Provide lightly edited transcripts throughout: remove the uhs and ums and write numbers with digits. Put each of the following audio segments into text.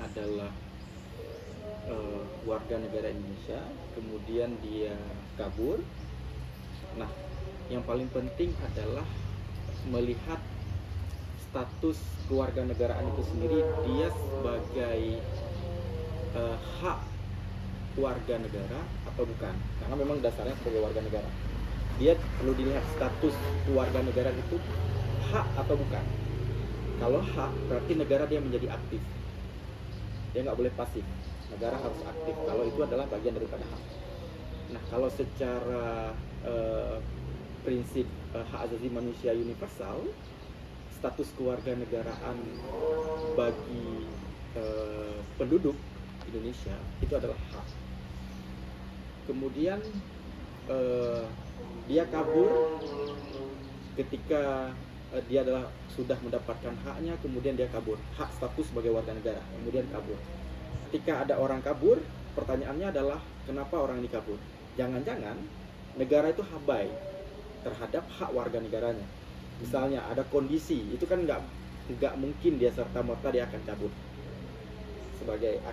adalah warga negara Indonesia, kemudian dia kabur. Nah, yang paling penting adalah melihat status kewarganegaraan itu sendiri, dia sebagai hak warga negara atau bukan. Karena memang dasarnya sebagai warga negara, dia perlu dilihat status kewarga negara itu hak atau bukan. Kalau hak, berarti negara dia menjadi aktif, dia nggak boleh pasif, negara harus aktif kalau itu adalah bagian daripada hak. Nah, kalau secara prinsip hak asasi manusia universal, status kewarganegaraan bagi penduduk Indonesia itu adalah hak. Kemudian dia kabur ketika dia adalah sudah mendapatkan haknya, kemudian dia kabur, hak status sebagai warga negara, kemudian kabur. Ketika ada orang kabur, pertanyaannya adalah kenapa orang ini kabur? Jangan-jangan negara itu abai terhadap hak warga negaranya. Misalnya ada kondisi, itu kan nggak mungkin dia serta-merta dia akan cabut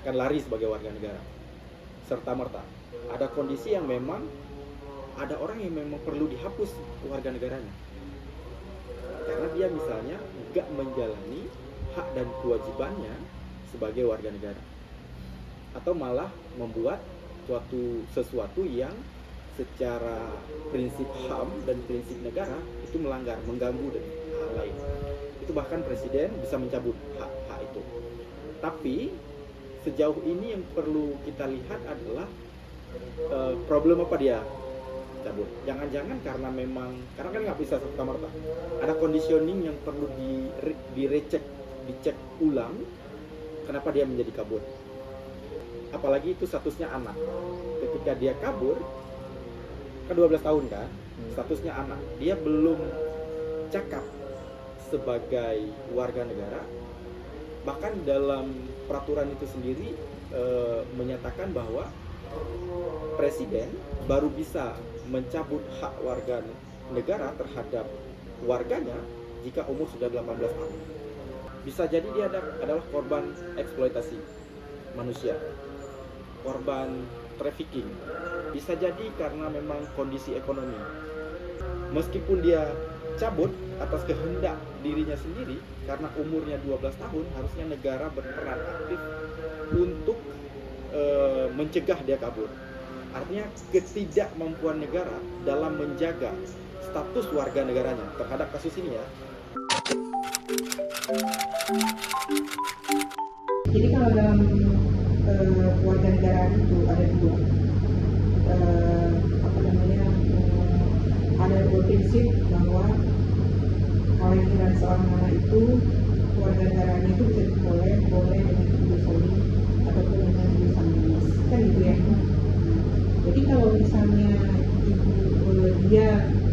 akan lari sebagai warga negara serta-merta. Ada kondisi yang memang ada orang yang memang perlu dihapus warga negaranya karena dia misalnya nggak menjalani hak dan kewajibannya sebagai warga negara, atau malah membuat sesuatu yang secara prinsip HAM dan prinsip negara itu melanggar, mengganggu dan hal lain. Itu bahkan presiden bisa mencabut hak itu. Tapi sejauh ini yang perlu kita lihat adalah problem apa dia cabut. Jangan-jangan karena kan nggak bisa serta-merta. Ada conditioning yang perlu dicek ulang kenapa dia menjadi kabur. Apalagi itu statusnya anak. Ketika dia kabur, kan 12 tahun kan, statusnya anak. Dia belum cakap sebagai warga negara. Bahkan dalam peraturan itu sendiri menyatakan bahwa presiden baru bisa mencabut hak warga negara terhadap warganya jika umur sudah 18 tahun. Bisa jadi dia adalah korban eksploitasi manusia, korban trafficking. Bisa jadi karena memang kondisi ekonomi. Meskipun dia cabut atas kehendak dirinya sendiri, karena umurnya 12 tahun, harusnya negara berperan aktif untuk mencegah dia kabur. Artinya ketidakmampuan negara dalam menjaga status warga negaranya terhadap kasus ini ya. Jadi kalau dalam warga negara itu ada dua, ada dua prinsip bahwa kelahiran seorang anak itu warga negaranya itu bisa boleh dengan ibu soli ataupun dengan ibu sanggulis, kan gitu ya. Jadi kalau misalnya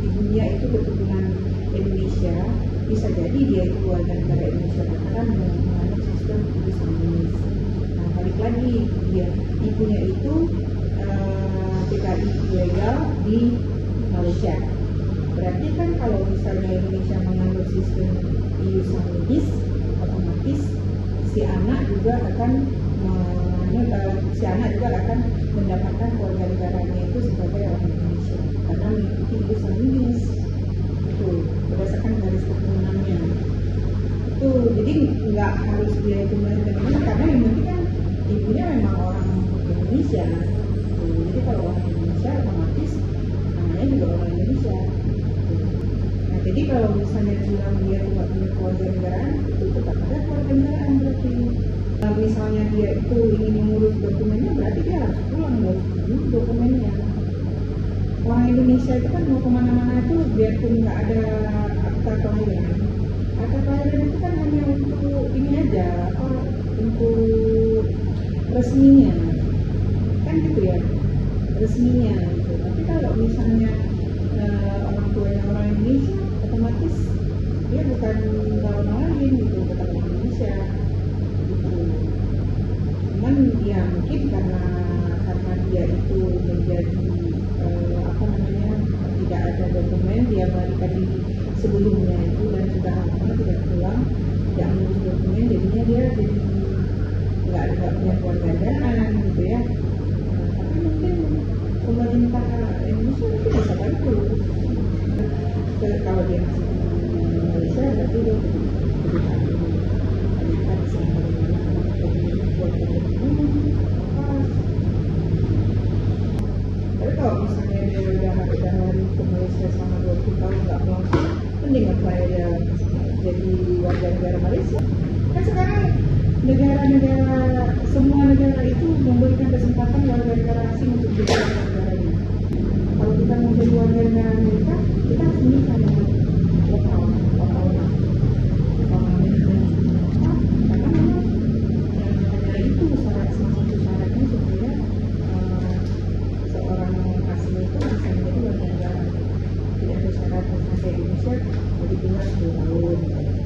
ibunya itu keturunan Indonesia, bisa jadi dia itu warga negara Indonesia karena menganut sistem ibu sanggulis. Nah, balik lagi ibunya itu PKI ilegal di Malaysia. Berarti kan kalau misalnya Indonesia menganut sistem ius sanguinis, otomatis si anak juga akan mendapatkan warga negaranya itu sebagai orang Indonesia karena mengikuti ius sanguinis itu berdasarkan garis keturunannya itu. Jadi nggak harus dia itu melahirkan karena yang penting kan ibunya memang orang Indonesia. Jadi kalau orang Indonesia otomatis anaknya juga orang Indonesia. Nah, jadi kalau misalnya bilang dia tidak punya kewarganegaraan, itu tetap ada kewarganegaraan berarti. Kalau misalnya dia itu ingin mengurus dokumennya, berarti dia harus pulang ngurus dokumennya. Orang Indonesia itu kan mau kemana-mana itu biarpun nggak ada akta kelahiran. Akta kelahiran itu kan hanya untuk ini aja, untuk resminya, kan gitu ya, resminya gitu. Tapi kalau misalnya orang tuanya orang Indonesia, otomatis dia bukan orang lain gitu, bukan orang Indonesia gitu. Cuman ya mungkin karena dia itu menjadi tidak ada dokumen, dia melarikan diri sebelumnya itu dan sudah lama tidak pulang, tidak mengurus dokumen, jadinya dia jadi nggak punya kewarganegaraan gitu ya. Tapi mungkin pemerintah Indonesia mungkin bisa bantu. Kalau dia masih di Malaysia berarti dia kita bisa buat tapi kalau misalnya dia udah lari ke Malaysia sama 20 tahun nggak mau, mending apa ya jadi warga negara Malaysia. Kan sekarang negara-negara, semua negara itu memberikan kesempatan warga negara asing untuk jadi warga negaranya. Kalau kita mau jadi warga negara Amerika, kita harus menikah dengan lokal Amerika. Karena memang hanya itu salah satu syaratnya supaya seorang asing itu bisa menjadi warga negara. Tidak ada syarat bahasa Indonesia jadi tinggal 10 tahun.